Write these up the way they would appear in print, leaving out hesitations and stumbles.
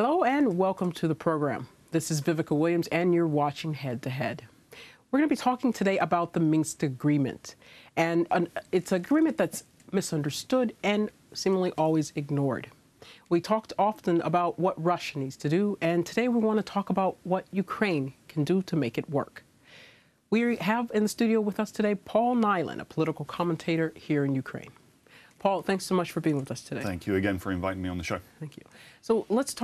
Hello and welcome to the program. This is Vivica Williams and you're watching Head to Head. We're going to be talking today about the Minsk Agreement. And it's an agreement that's misunderstood and seemingly always ignored. We talked often about what Russia needs to do, and today we want to talk about what Ukraine can do to make it work. We have in the studio with us today Paul Niland, a political commentator here in Ukraine. Paul, thanks so much for being with us today. Thank you again for inviting me on the show. Thank you. So let's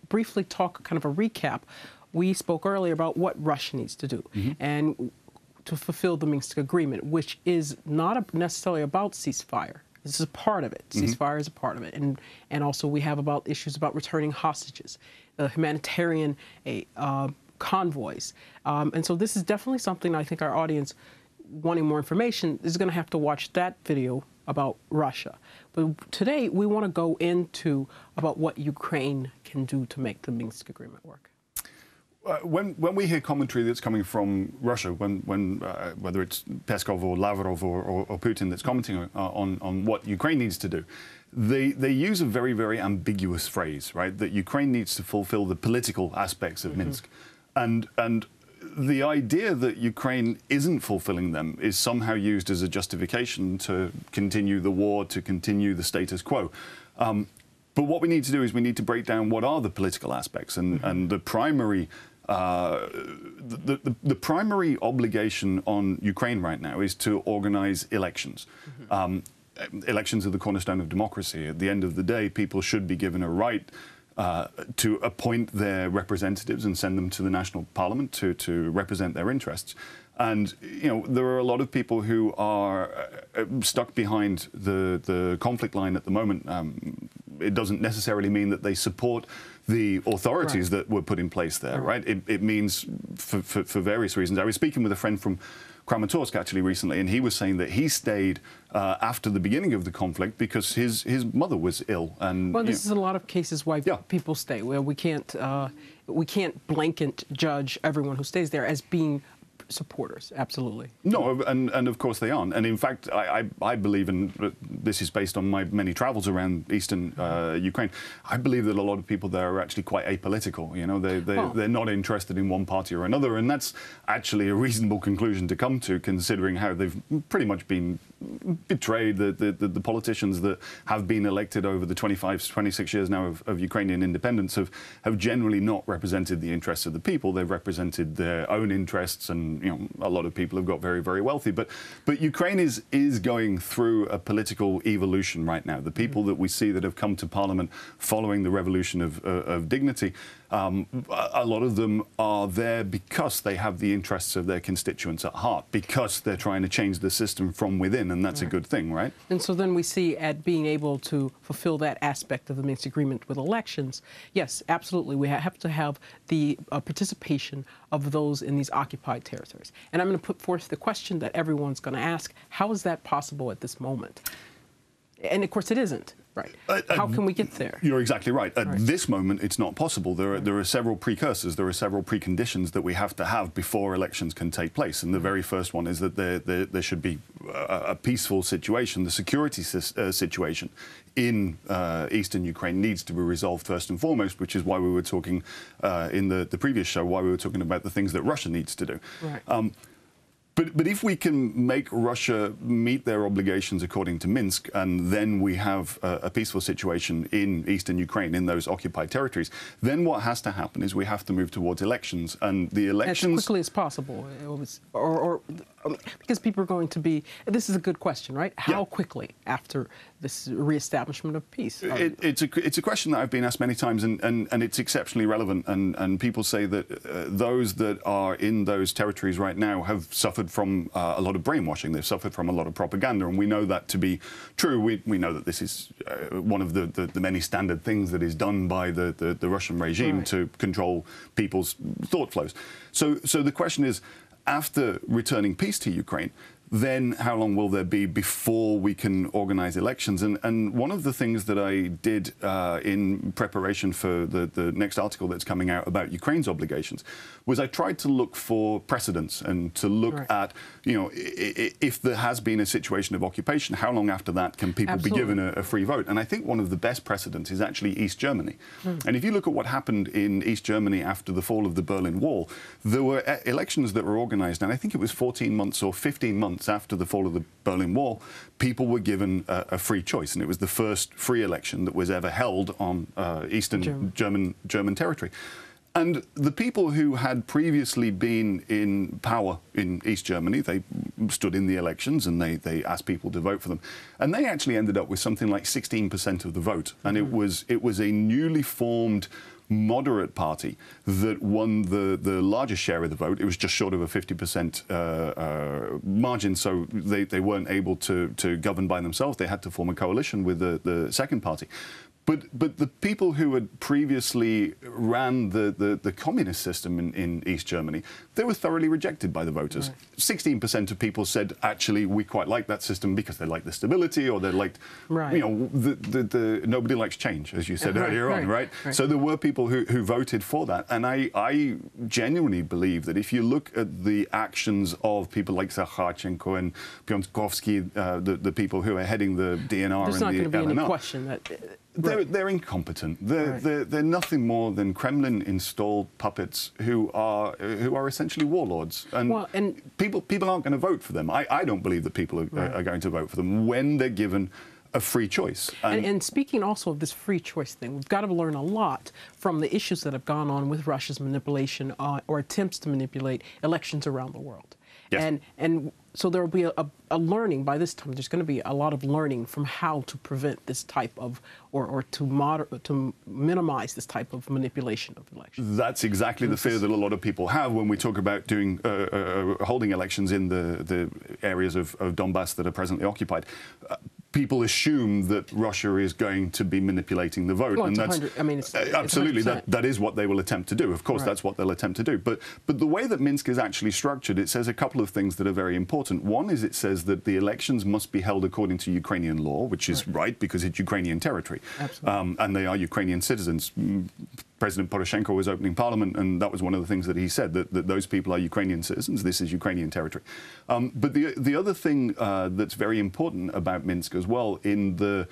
briefly talk kind of a recap. We spoke earlier about what Russia needs to do and to fulfill the Minsk Agreement, which is not necessarily about ceasefire. This is a part of it. Ceasefire is a part of it. And also we have about issues about returning hostages, humanitarian convoys. And so this is definitely something I think our audience wanting more information is going to have to watch that video about Russia. But today we want to go into about what Ukraine can do to make the Minsk Agreement work. When we hear commentary that's coming from Russia, whether it's Peskov or Lavrov or Putin that's commenting on what Ukraine needs to do, they use a very, very ambiguous phrase, right? That Ukraine needs to fulfill the political aspects of Minsk. And the idea that Ukraine isn't fulfilling them is somehow used as a justification to continue the war, to continue the status quo. But what we need to do is we need to break down what are the political aspects, and the primary the primary obligation on Ukraine right now is to organize elections. Elections are the cornerstone of democracy. At the end of the day, people should be given a right to appoint their representatives and send them to the national parliament to represent their interests. And, you know, there are a lot of people who are stuck behind the conflict line at the moment. It doesn't necessarily mean that they support the authorities that were put in place there, right? It means for various reasons. I was speaking with a friend from Kramatorsk actually recently, and he was saying that he stayed after the beginning of the conflict because his mother was ill. And well, this is a lot of cases why people stay. Well, we can't blanket judge everyone who stays there as being supporters. Absolutely. No, and of course they aren't. And in fact, I believe, and this is based on my many travels around eastern Ukraine, I believe that a lot of people there are actually quite apolitical. You know, they're not interested in one party or another, and that's actually a reasonable conclusion to come to, considering how they've pretty much been betrayed. The politicians that have been elected over the 25, 26 years now of Ukrainian independence have generally not represented the interests of the people. They've represented their own interests, and you know, a lot of people have got very, very wealthy. But Ukraine is going through a political evolution right now. The people that we see that have come to parliament following the revolution of dignity, a lot of them are there because they have the interests of their constituents at heart, because they're trying to change the system from within, and that's a good thing, right? And so then we see at being able to fulfill that aspect of the Minsk Agreement with elections, yes, absolutely, we have to have the participation of those in these occupied territories. And I'm going to put forth the question that everyone's going to ask: how is that possible at this moment? And of course it isn't. Right. How can we get there? You're exactly right. At this moment, it's not possible. There are several precursors. There are several preconditions that we have to have before elections can take place. And the very first one is that there should be a peaceful situation. The security situation in eastern Ukraine needs to be resolved first and foremost, which is why we were talking in the previous show, why we were talking about the things that Russia needs to do. Right. But if we can make Russia meet their obligations according to Minsk, and then we have a peaceful situation in eastern Ukraine, in those occupied territories, then what has to happen is we have to move towards elections. And the elections... As quickly as possible. Because people are going to be... This is a good question, right? How quickly after this reestablishment of peace? It's a question that I've been asked many times, and it's exceptionally relevant. And people say that those that are in those territories right now have suffered from a lot of brainwashing. They've suffered from a lot of propaganda, and we know that to be true. We know that this is one of the many standard things that is done by the Russian regime to control people's thought flows. So the question is, after returning peace to Ukraine, then how long will there be before we can organize elections? And one of the things that I did in preparation for the next article that's coming out about Ukraine's obligations was I tried to look for precedents and to look at, if there has been a situation of occupation, how long after that can people be given a free vote? And I think one of the best precedents is actually East Germany. And if you look at what happened in East Germany after the fall of the Berlin Wall, there were elections that were organized, and I think it was 14 months or 15 months after the fall of the Berlin Wall, people were given a free choice, and it was the first free election that was ever held on Eastern German territory. And the people who had previously been in power in East Germany, they stood in the elections and they asked people to vote for them. And they actually ended up with something like 16% of the vote. And it was a newly formed moderate party that won the largest share of the vote. It was just short of a 50% margin, so they weren't able to govern by themselves. They had to form a coalition with the second party. But the people who had previously ran the communist system in East Germany, they were thoroughly rejected by the voters. 16% of people said, actually, we quite like that system because they like the stability, or they liked, nobody likes change, as you said earlier on, right? So there were people who voted for that. And I genuinely believe that if you look at the actions of people like Zakharchenko and Piontkowski, the people who are heading the DNR There's and the LNR, not going to be any question that... They're incompetent. They're nothing more than Kremlin-installed puppets who are essentially warlords. And, people aren't going to vote for them. I don't believe that people are going to vote for them when they're given a free choice. And speaking also of this free choice thing, we've got to learn a lot from the issues that have gone on with Russia's manipulation or attempts to manipulate elections around the world. Yes. And so there will be a learning by this time. There's going to be a lot of learning from how to prevent this type of, or to minimize this type of manipulation of elections. That's exactly the fear that a lot of people have when we talk about doing holding elections in the areas of Donbass that are presently occupied. People assume that Russia is going to be manipulating the vote, and that's absolutely that is what they will attempt to do. Of course, that's what they'll attempt to do. But the way that Minsk is actually structured, it says a couple of things that are very important. One is it says that the elections must be held according to Ukrainian law, which is right because it's Ukrainian territory, and they are Ukrainian citizens. President Poroshenko was opening parliament, and that was one of the things that he said, that those people are Ukrainian citizens. This is Ukrainian territory. But the other thing that's very important about Minsk as well, in the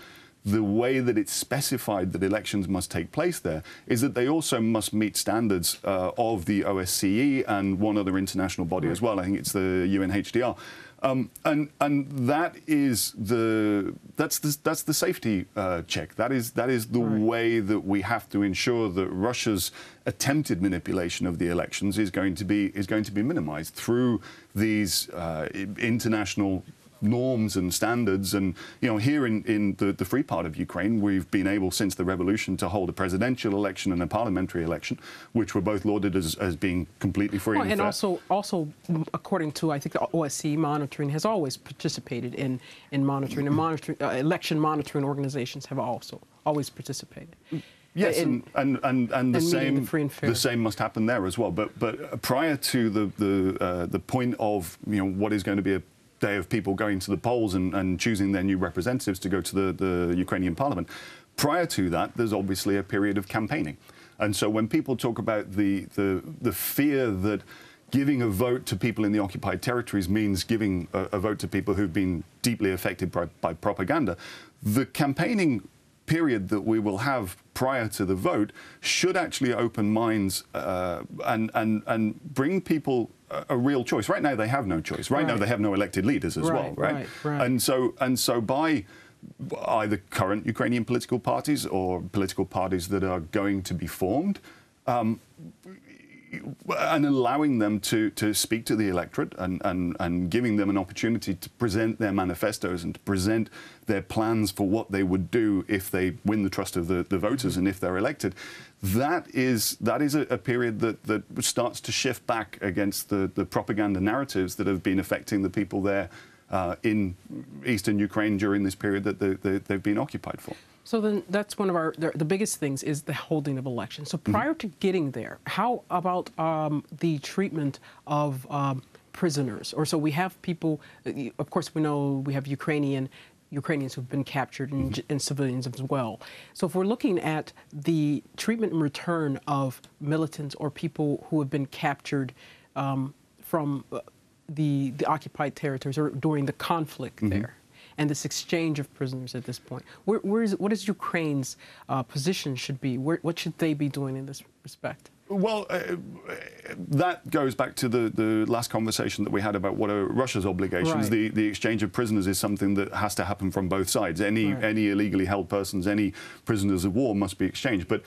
way that it's specified that elections must take place there, is that they also must meet standards of the OSCE and one other international body as well. I think it's the UNHDR. And that is that's the safety check. That is the way that we have to ensure that Russia's attempted manipulation of the elections is going to be minimized through these international norms and standards. And here in the free part of Ukraine, we've been able since the revolution to hold a presidential election and a parliamentary election, which were both lauded as being completely free and fair. Also according to, I think, the OSCE monitoring has always participated in monitoring, and election monitoring organizations have also always participated. Yes, and the same must happen there as well. But prior to the point of what is going to be a day of people going to the polls and choosing their new representatives to go to the Ukrainian parliament, prior to that, there's obviously a period of campaigning. And so when people talk about the fear that giving a vote to people in the occupied territories means giving a vote to people who've been deeply affected by propaganda, the campaigning period that we will have prior to the vote should actually open minds and bring people a real choice. Right now they have no choice. Right now they have no elected leaders as well, right? And so by either current Ukrainian political parties or political parties that are going to be formed, and allowing them to speak to the electorate and giving them an opportunity to present their manifestos and to present their plans for what they would do if they win the trust of the voters and if they're elected, that is a period that starts to shift back against the propaganda narratives that have been affecting the people there in eastern Ukraine during this period that they've been occupied for. So then that's one of the biggest things is the holding of elections. So prior to getting there, how about the treatment of prisoners, or so we have people. Of course, we know we have Ukrainians who've been captured and civilians as well. So if we're looking at the treatment and return of militants or people who have been captured from the occupied territories or during the conflict there, and this exchange of prisoners at this point, what is Ukraine's position should be? What should they be doing in this respect? Well, that goes back to the last conversation that we had about what are Russia's obligations. Right. The exchange of prisoners is something that has to happen from both sides. Any illegally held persons, any prisoners of war must be exchanged. But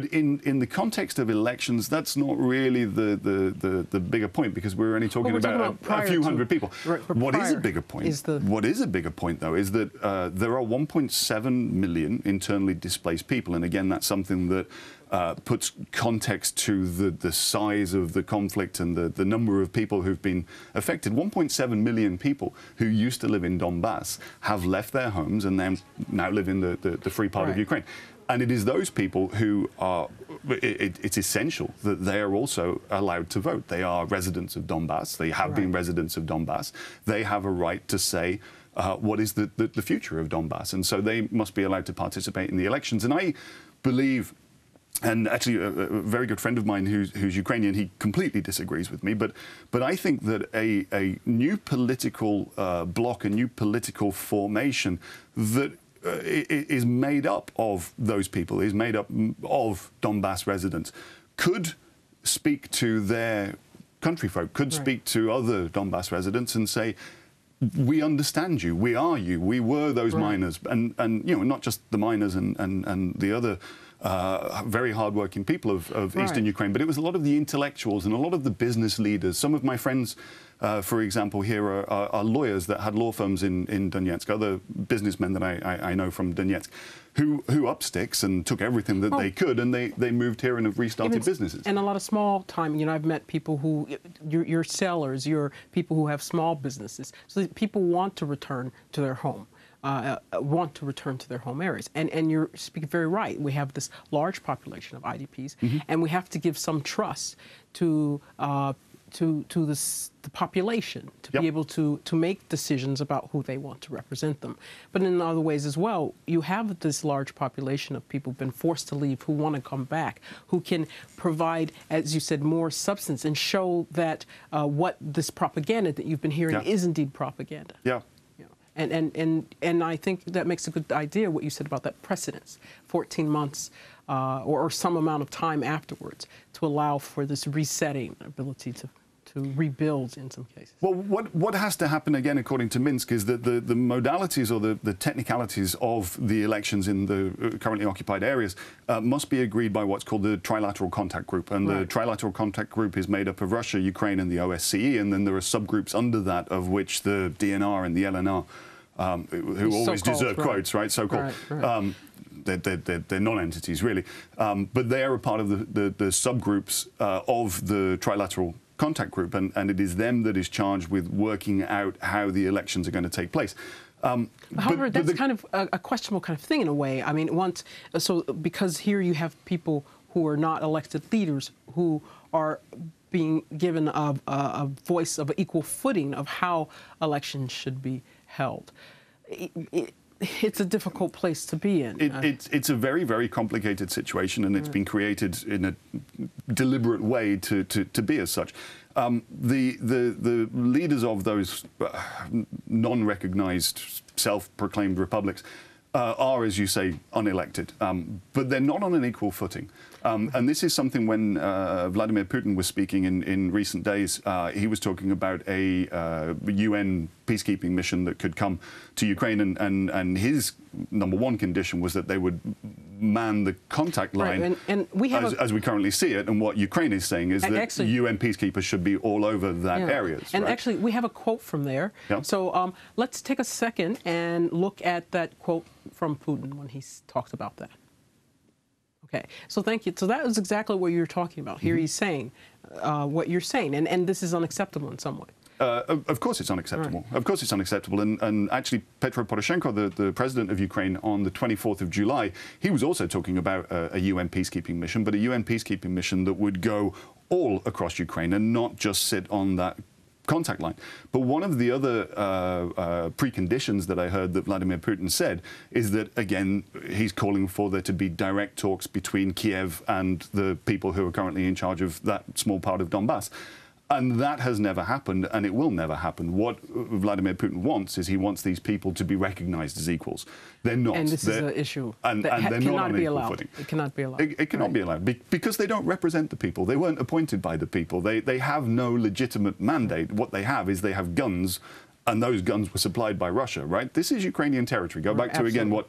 in the context of elections, that's not really the bigger point, because we're only talking about a few hundred people. Right, what is a bigger point? What is a bigger point, though, is that there are 1.7 million internally displaced people, and again, that's something that puts context to the size of the conflict and the number of people who've been affected. 1.7 million people who used to live in Donbass have left their homes and then now live in the free part of Ukraine. And it is those people who are, it's essential that they are also allowed to vote. They are residents of Donbass. They have been residents of Donbass. They have a right to say what is the future of Donbass. And so they must be allowed to participate in the elections. And I believe, and actually a very good friend of mine who's Ukrainian, he completely disagrees with me, but I think that a new political bloc, a new political formation that is made up of those people, is made up of Donbass residents, could speak to their country folk, could speak to other Donbass residents and say, we understand you, we are you, we were those miners, and you know, not just the miners and the other very hardworking people of eastern Ukraine, but it was a lot of the intellectuals and a lot of the business leaders. Some of my friends, for example, here are lawyers that had law firms in Donetsk, other businessmen that I know from Donetsk, who upped sticks and took everything that they could, and they moved here and have restarted businesses. And a lot of small time, you know, I've met people who, you're sellers, you're people who have small businesses. So people want to return to their home. Want to return to their home areas. And you're speaking very right. We have this large population of IDPs, and we have to give some trust to the population to be able to make decisions about who they want to represent them. But in other ways as well, you have this large population of people who've been forced to leave, who want to come back, who can provide, as you said, more substance and show that what this propaganda that you've been hearing is indeed propaganda. Yeah. And I think that makes a good idea what you said about that precedence, 14 months or some amount of time afterwards, to allow for this resetting ability to rebuild in some cases. Well, what has to happen again, according to Minsk, is that the modalities or the technicalities of the elections in the currently occupied areas must be agreed by what's called the Trilateral Contact Group. And the Trilateral Contact Group is made up of Russia, Ukraine, and the OSCE, and then there are subgroups under that, of which the DNR and the LNR, who always deserve quotes, right? So-called. They're non-entities, really. But they are a part of the subgroups of the Trilateral Contact Group, and it is them that is charged with working out how the elections are going to take place. However, that's kind of a questionable kind of thing in a way. I mean, because here you have people who are not elected leaders who are being given a voice of equal footing of how elections should be held. It's a difficult place to be in. It's a very, very complicated situation, and it's been created in a deliberate way to be as such. The leaders of those non-recognized, self-proclaimed republics are, as you say, unelected, but they're not on an equal footing. And this is something when Vladimir Putin was speaking in recent days, he was talking about a UN peacekeeping mission that could come to Ukraine, and his number one condition was that they would man the contact line, and we have as we currently see it. And what Ukraine is saying is that actually, UN peacekeepers should be all over that area. And actually, we have a quote from there. So let's take a second and look at that quote from Putin when he talked about that. Okay, so thank you. So that was exactly what you're talking about. Here he's saying what you're saying, and this is unacceptable in some way. Of course it's unacceptable. Of course it's unacceptable. And actually, Petro Poroshenko, the president of Ukraine, on the 24th of July, he was also talking about a UN peacekeeping mission, but a UN peacekeeping mission that would go all across Ukraine and not just sit on that contact line. But one of the other preconditions that I heard that Vladimir Putin said is that, again, he's calling for there to be direct talks between Kiev and the people who are currently in charge of that small part of Donbass. And that has never happened, and it will never happen. What Vladimir Putin wants is he wants these people to be recognized as equals. They're not. And this is an issue and that they're not on equal footing. It cannot be allowed. It cannot be allowed because they don't represent the people. They weren't appointed by the people. They have no legitimate mandate. What they have is they have guns, and those guns were supplied by Russia, right? This is Ukrainian territory. Go back to, again, what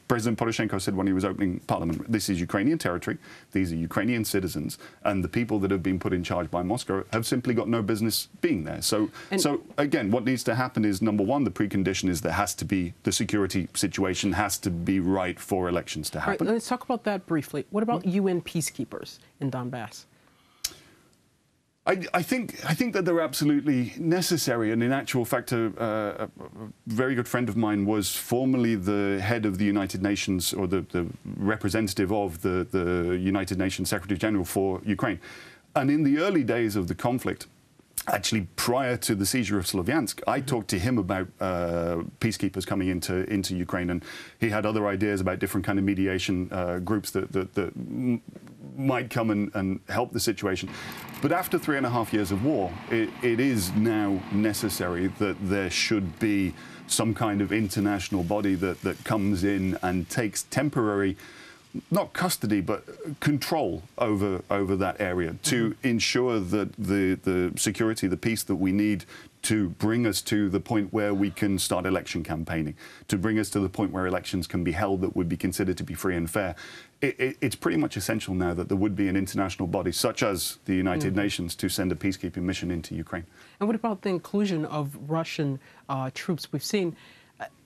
President Poroshenko said when he was opening parliament. This is Ukrainian territory. These are Ukrainian citizens. And the people that have been put in charge by Moscow have simply got no business being there. So again, what needs to happen is, number one, the precondition is there has to be, the security situation has to be right for elections to happen. Right, let's talk about that briefly. What about UN peacekeepers in Donbass? I think that they're absolutely necessary, and in actual fact, a very good friend of mine was formerly the head of the United Nations, or the representative of the United Nations Secretary General for Ukraine. And in the early days of the conflict, actually prior to the seizure of Sloviansk, I talked to him about peacekeepers coming into Ukraine, and he had other ideas about different kind of mediation groups that might come and help the situation. But after 3.5 years of war, it is now necessary that there should be some kind of international body that comes in and takes temporary, not custody, but control over that area to ensure that the security, the peace that we need to bring us to the point where we can start election campaigning, to bring us to the point where elections can be held that would be considered to be free and fair. It's pretty much essential now that there would be an international body, such as the United Nations, to send a peacekeeping mission into Ukraine. And what about the inclusion of Russian troops? We've seen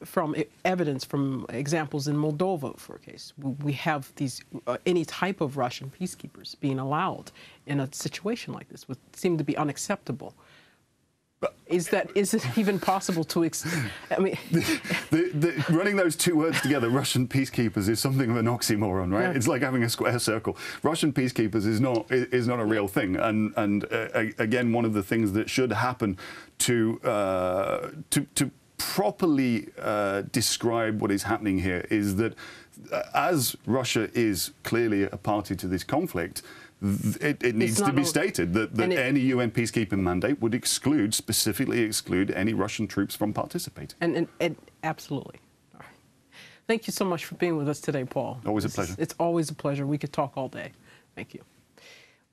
from evidence, from examples in Moldova, for a case, we have these any type of Russian peacekeepers being allowed in a situation like this would seem to be unacceptable. Is it even possible to? I mean, running those two words together, Russian peacekeepers, is something of an oxymoron, right? Yeah. It's like having a square circle. Russian peacekeepers is not a real thing, and again, one of the things that should happen to properly describe what is happening here is that as Russia is clearly a party to this conflict, it needs to be stated that any UN peacekeeping mandate would specifically exclude any Russian troops from participating. And absolutely. All right. Thank you so much for being with us today, Paul. Always a pleasure. It's always a pleasure. We could talk all day. Thank you.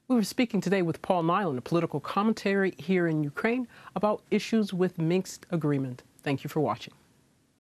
We were speaking today with Paul Niland, a political commentator here in Ukraine, about issues with Minsk Agreement. Thank you for watching.